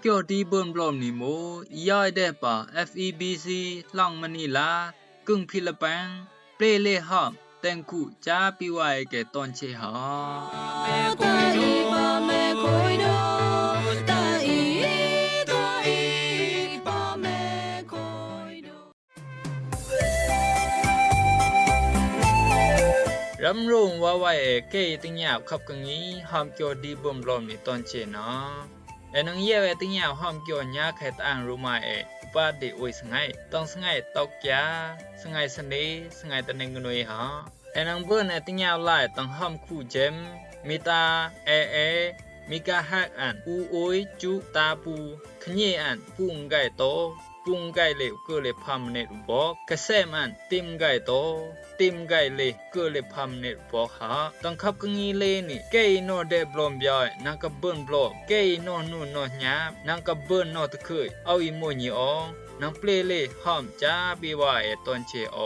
เกี่ยวดีเบิ่นบลอมนี่โมอียายได้ป่า FEBC หลังมะนีลากึ่งฟิลิปปินส์เปรเลฮอบแต่งคู่จาปิวายแก่ตอนเชหารำรงว่าไว้เกยติญาบขับกังนี้หอมเกี่ยวดีเบิ่นบลอมนี่ตอนเชเนาะและนังเย่ติญาบหอมเกี่ยวญาไขตางรู้มาอุปาดิอวยสงายต้องสงายตอกยาสงายสนีสงายตะนึงกนวยหาและนังเบิ่นติญาบหลายต้องหอมคู่เจมมีตามีกาฮักอันอูโอยจุตาปูขญีอันปุงไก่โตปุงไก่เลวก็เลยพามเนรุบอกกะแซมอันติมไก่โตติมไก่เลก็เลยพามเนรุบอกหาต้องขับกังนี้เลนี่เกยโนเดบลอมยอยนังกะเบิ่นบลอเกยโนนูนอญานังกะเบิ่นนอตะเคยเอาอีโมญีอองนังเปลเลหอมจาบิวาตอนเชอ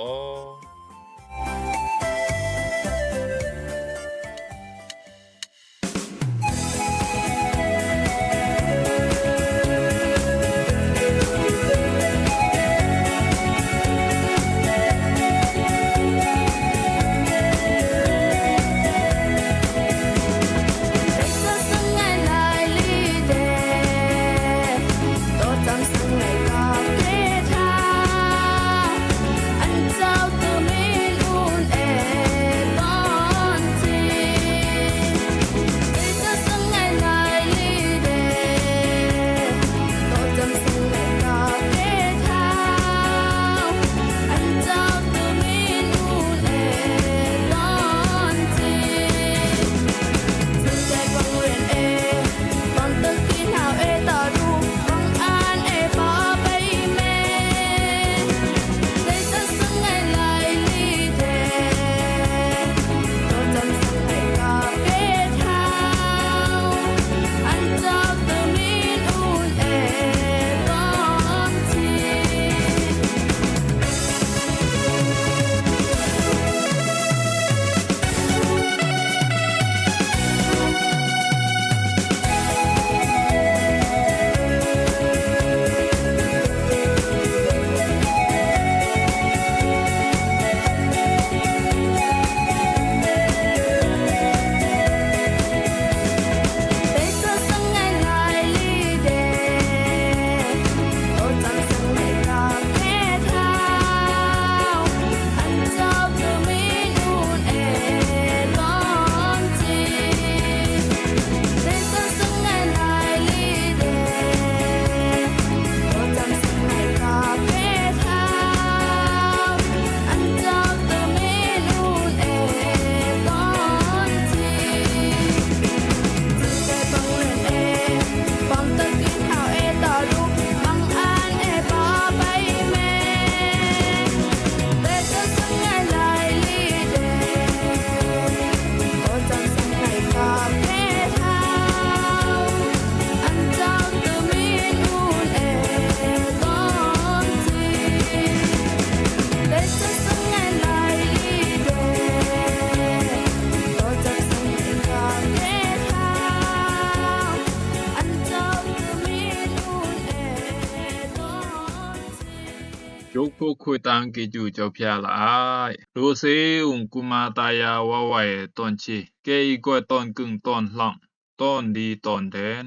จุกพวกคุยตังกิจูเจ้าพยาละอายรู้สิอุงกุมาตายาวาไว้ตอนชีเกยกวยตอนกึ่งตอนหลังตอนดีตอนแดน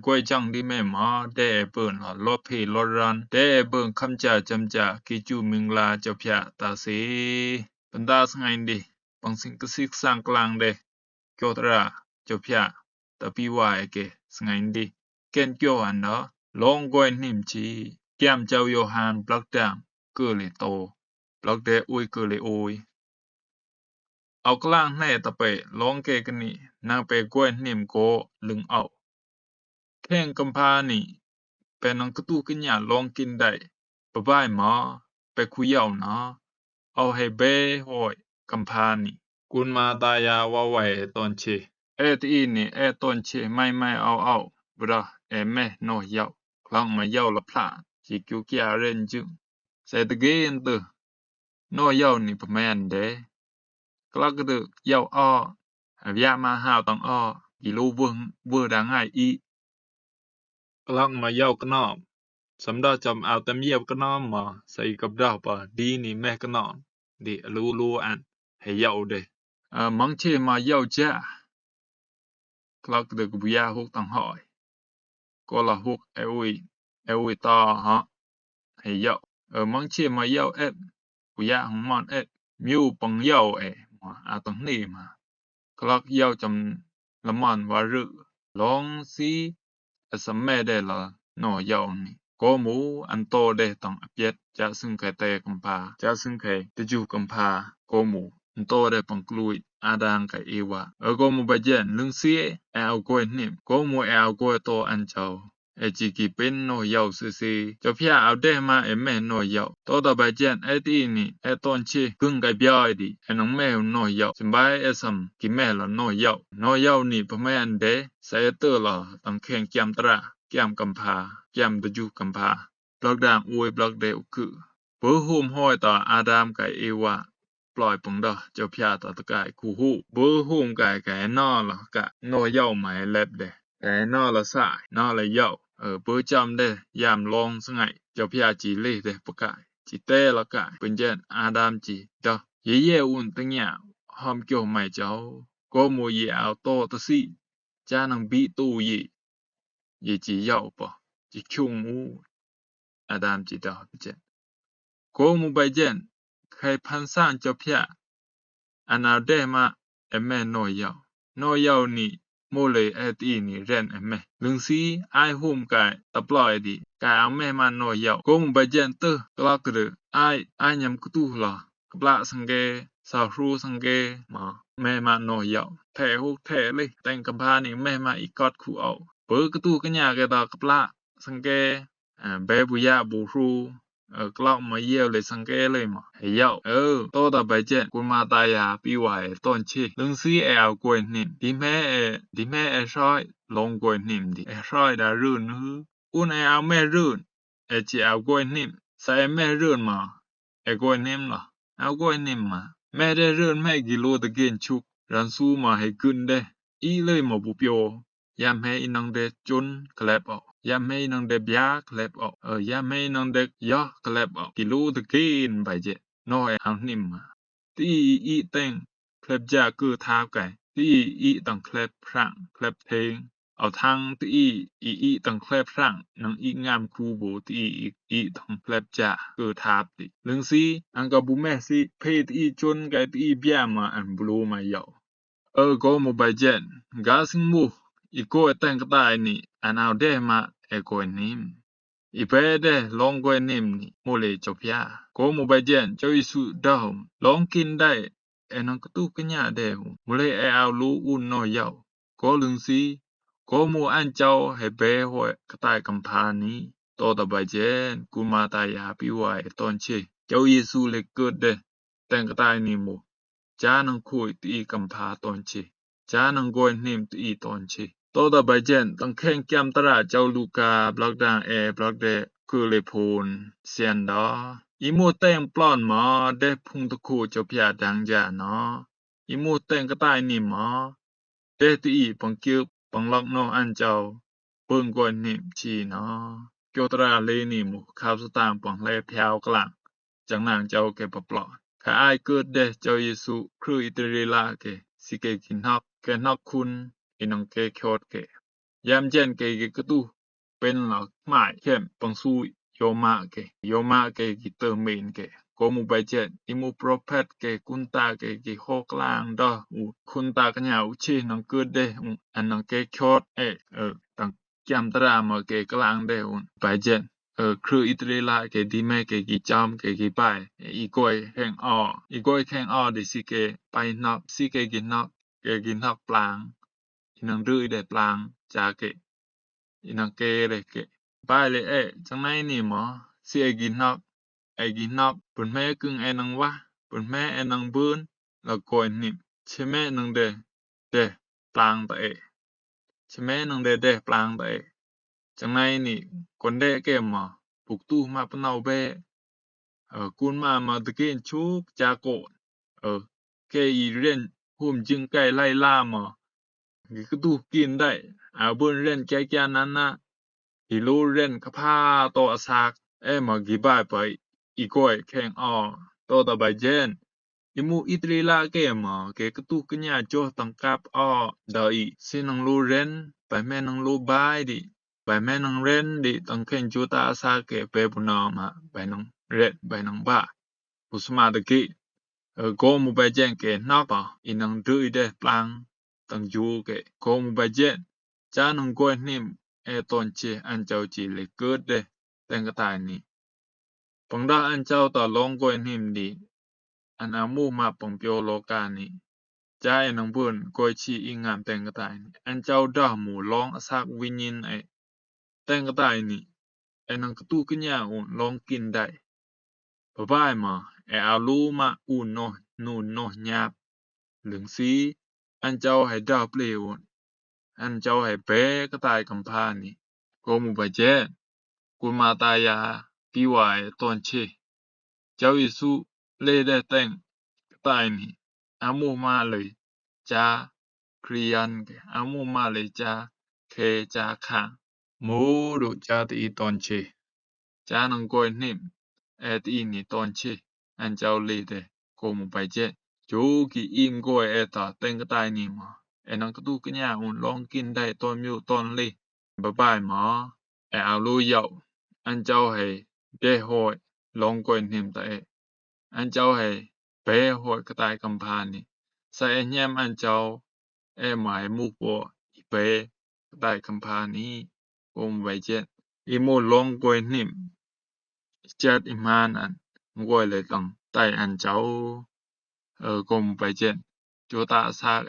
กวยจังดีแม่มาได้เปิ้นลอเพลอรันได้เบิ่งคำจาจำจากิจูมิงลาเจ้าพยาตาสิบรรดาสงายดีปังสิงกสิกสร้างกลางเดเกียวตราเจ้าพยาตะปีวายเกสงายดีเกนเกียวอันเนาะลองกวยนิมจีแก้มเจ้าโยฮานบลักดามเกเลโตบลักเดอุยเกเลโอยเอากลางแน่ตะเปลองเกกันนี่นางเปกวยนิมโกลึงเอาแข่งกำพานี่เป็นนังกระตูกินหยาลองกินได้บะบายหมอไปคุยเอานะเอาให้เบหอยกำพานี่กุนมาตายาวาไว้ตอนเชตีนี่ตอนเชไม่เอาบราแม่นอยาวคลังมาเยาละพลาจิกิวเกียเรนจึงใส่ตะเกนเตนอยาวนี่ประมาณเดกลักกะยาวอ้อ Via ma hao tong o, gi lo vương vừa đáng ngại y. กลักมาเย้ากนอบสำดาจำเอาตำเยียบกนอมมาใส่กับดาปะดีนี่แม่กนอมดิลูอันให้เย้าเดมังเชมาเย้าจ้ากลักdeกบุยาฮุกตังหอยก็ละฮุกเอวิตาฮะให้เย้ามังเชมาเย้าเอบุยาของมันเอมิวปังเย้ามาอาตังนี่มากลักเย้าจำละมันวารึลองซีสมแม่ได้ละนอเย้านี่ก็หมูอันโตได้ต้องอเปียดจะซึ่งไคเตกัมพาจะซึ่งไคตะจูกัมพาก็หมูอันโตได้ปังกลุยอาดางไกเอวาก็หมูบะเจนลึงเสียเอากวยนิมก็หมูเอากวยโตอันเจ้าจิกิเป็นนอเย้าซิจะพยาเอาได้มาแม่นอเย้าโตตะบะเจนตีนี่ตอนชิกึ่งไกเปียดินังแม่นอเย้าสบายซัมกิแม่ละนอเย้านี่พะแม่นเดไซเตอร์ละตังแข่งแกมตราแกมกัมพาแกมตะจูกัมพาบล็อกดางอวยบล็อกเดอุคือเบอโฮมห้อยต่ออาดามไกเอวาปล่อยปงดอเจ้าพยาตะตะกายคูฮูเบอโฮมไกนอละกะนอเย้าหมายแลบเดไกนอละสายนอละเย้าเบอจำได้ยามลองสงายเจ้าพยาจีเลเดปะกายจิเตละกายเป็นเจนอาดามจีดอเย่อุ่นตังยาหอมเกี่ยวใหม่เจ้าก็โมเยเอาโตตะซีจานังบีตูเยจีเย้าปะจิคุงมูอาดามจีดอเป็นเจนก็มูไปเจนใครพันสร้างเจ้าพยาอันเอาได้มาแม่นอเย้านี่โมเลยตีนี่เรนแม่ลึงซีไอหุมกายตะปล่อยดิกายเอาแม่มานอเย้าก็มูไปเจนเตกลักเดไอยำกตุละกบละสังเกสาวรูสังเกมาแม่มานอเย้าแท้ฮุกแท้เลยแต่งกัมพานี่แม่มาอีกอดคูเอาเปิกตุกะญาเกตากบละสังเกเบบุยาบูรูกลักมาเยี่ยวเลยสังเกเลยมาให้เย้าโตตะไปเจนกุมาตายาปีวายต้นชิลึงซีเอากวยนิมดิแม่ช้อยลงกวยนิมดิช้อยดารื่นฮือุนเอาแม่รื่นจิเอากวยนิมใส่แม่รื่นมากวยนิมล่ะเอากวยนิมมาแม่ได้รื่นแม่กิโลตะเกนชุกรันซูมาให้ขึ้นได้อีเลยมาบุเปียวยามให้อินังเดจุนแคลบออกยามให้อินังเดบยาแคลบออกยามให้อินังเดยอแคลบออกกิโลตะเกนไปเจน้อยเอานิมมาตีอีเต็งแคลบจาคือทาบไก่ตีอีตังแคลบพรังแคลบเทงเอาทางตีอีตังแคลบพรังนังอีงามคูโบตีอีตังแคลบจาคือทาบติลึงซีอังกะบุแม่ซีเพตอีจุนไก่ตีเบียมาอันบลูมาเยาก็โมบายเจนกาซิงมูอีโกแต่งกตายนี่อันเอาได้มาโกนิมอีเปเดลองกวยนิมนี่โมเลจบยาก็โมบายเจนเจ้าอิสุดาลองกินได้นังกตุกะญาเดโมเลเอาลูอุนนอเยาก็ลึงซีก็โมอันเจ้าให้เบหวยกตายกัมพานี้โตตะบายเจนกุมาตายาปิวายตอนเชเจ้าเยซูเลยเกิดเดแต่งกตายนี่โมจานังคุยตีกัมพาตอนเชจานังกวยนิมตีตอนเชโตตะบายเจนตังแข่งแกมตราเจ้าลูกาบล็อกดางบล็อกเดคือเลโพนเซียนดาอีโมแต่งปลอนมาได้พุงตะคูเจ้าพยาดังจาเนาะอีโมแต่งกตายนี่มาได้ตีปังเกียบปังล็อกนออันเจ้าเบิ่งกวยนิมชีเนาะเกียวตราเลนี่หมูคาบสตางปังแลแพวกลางจังนางเจ้าแกปปลอดข้าอายเกิดเดเจ้าเยซูคริสต์เรลาเกสิเกกินฮักแกนักคุณอินังเกโคดเกยามเจนเกกะตุเป็นหลักหมายเข้มปังสู้โยมาเกกิเตอร์เมนเกก็มูไปเจนอิมูโปรเฟตเกกุนตาเกกิโคกลางดอคุณตากะญาอุชินังเกิดเดอันนังเกโคดตังจำตรามาเกกลางเดไปเจนครูอิตเรลาเกดีแม่เกกิจอมเกกิไปอีกวยแข่งออดิสิเกไปนอกสิเกกินนอกเกกินนอกปลางอินังดื้อได้ปลางจาเกอินังเกเลยเกไปเลยจังไหนนี่หมอสิกินนอกปุ่นแม่กึ่งนังวะปุ่นแม่นังบืนแล้วกวยนิมใช่แม่นังเดปลางตะใช่แม่นังเดปลางตะจังไหนนี่คนได้เกมมาปุกตู้มาปนเอาเบกุนมาตะเกนชุกจากโกเกอีเล่นหุ่มจึงใกล้ไล่ล่ามาก็ตู้กินได้เอาเบิ่นเล่นแก่ๆนั้นนะ อีลูเร่นกะพาโตอาซากมากิบายไปอีก้อยแข่งโตตะบายเจนอีมูอิตรีลาเกมาเกกตุกญาโจตังกับดาอีซินังลูเรนไปแม่นังลูบายดิไปแม่นังเรนดิตังเข็นจูตาอาซาเกเปปุนามาไปนังเรดไปนังบาอุสมาตะกิโกมูไปเจนเกนอกอีนังดื้อเดปลังตังยูเกโกมูไปเจนจานังก้อยนิมตอนเจอันเจ้าจีเลยเกิดเดแต่งกะตายนี่ปังดาอันเจ้าต่อลองก้อยนิมดีอันอามูมาปงเปียวโลกานี่จานังบุญก้อยชีอีงามแต่งกะตายนี่อันเจ้าดาหมู่ลองอาซักวิญญินแต่งกะตายนี่นังกะตุกะญาอุนลองกินได้บายมาอาลูมาอูนโนนูนโนญาบเหลืองสีอันเจ้าให้ดาเปลวอันเจ้าให้เปกะตายกำพานี่โกมุบะเจกุมาตายาปีวายตอนเชเจ้ายิสุเลได้แต่งกะตายนี่อามูมาเลยจาคริยันอามูมาเลยจาเคจาคาโมดุจาติตอนเชจานังก้อยนิมตีนี่ตอนเชอันเจ้าเลได้โกมุบะเจจูกิอิมก้อยตาแต่งกะตายนี่มานังกะตุกะญาอุนลองกินได้ตอนมิวตอนเลบายมาอาลูยาวอันเจ้าให้เดหอยลองก้อยนิมตาอันเจ้าให้เปหอยกะตายกำพานี่ใส่แยมอันเจ้าหมายมุกบ่อีเปกะตายกำพานี้โกมไว้เจอีโมลองก้อยนิมจัดอิมานอันก้อยเลยต้องใต้อันเจ้ากมไปเจโจตาซาก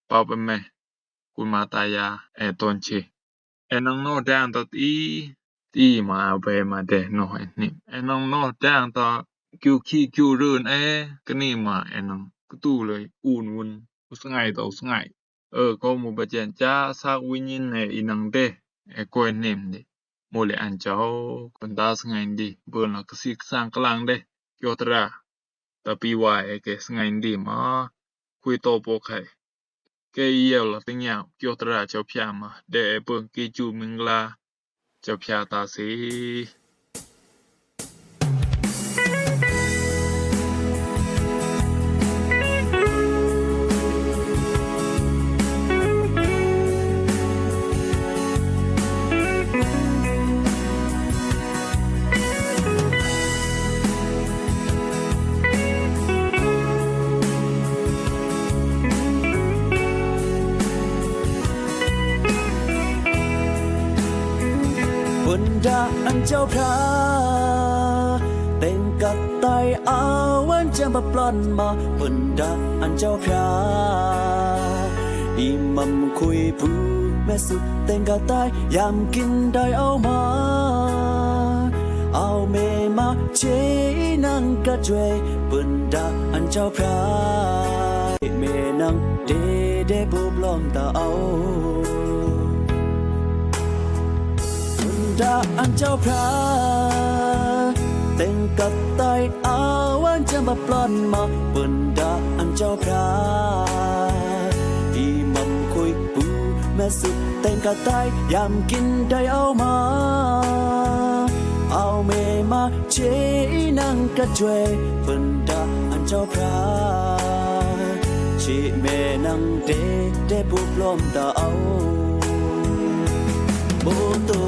เปาไปแม่กุมาตายาตอนเชนังโนแดงตอตีมาเวมาเดโนนี่นังโนแดงตอคิวขี้คิวรื่นกะนี่มานังกะตูเลยอูนวุนอุสไงตออุสไงก็มุบะเจนจาซากวิญญินอีนังเดก้อยนิมดิโมเลอันเจ้าคนตาสไงดิเบิ่นละกะสิกสร้างกลางเดโยตราตะปีวายเกสไงดิมาคุยโตโปไขเกเยลละติญาโยตราเจ้าพยามาเดเปิงกิจูมิงลาเจ้าพยาตาสีอันเจ้าพระแต่งกัดตายอาวันจะมาปล้อนมาบนดาอันเจ้าพระอิมัมคุยผู้แม่สุดแต่งกัดตายยามกินได้เอามาเอาเมมาเจนังกะจวยบนดาอันเจ้าพระเมนังเดบุบล้อมตาเอาดาอันเจ้าพระแต่งกัดตายอาวันจะมาปล้อนมาบนดาอันเจ้าพระอีมัมคุยปูแม่สุดแต่งกัดตายยามกินได้เอามาเอาเมมาเจนังกะจวยบนดาอันเจ้าพระชีเมนังเดบุบล้อมตาเอาโบโต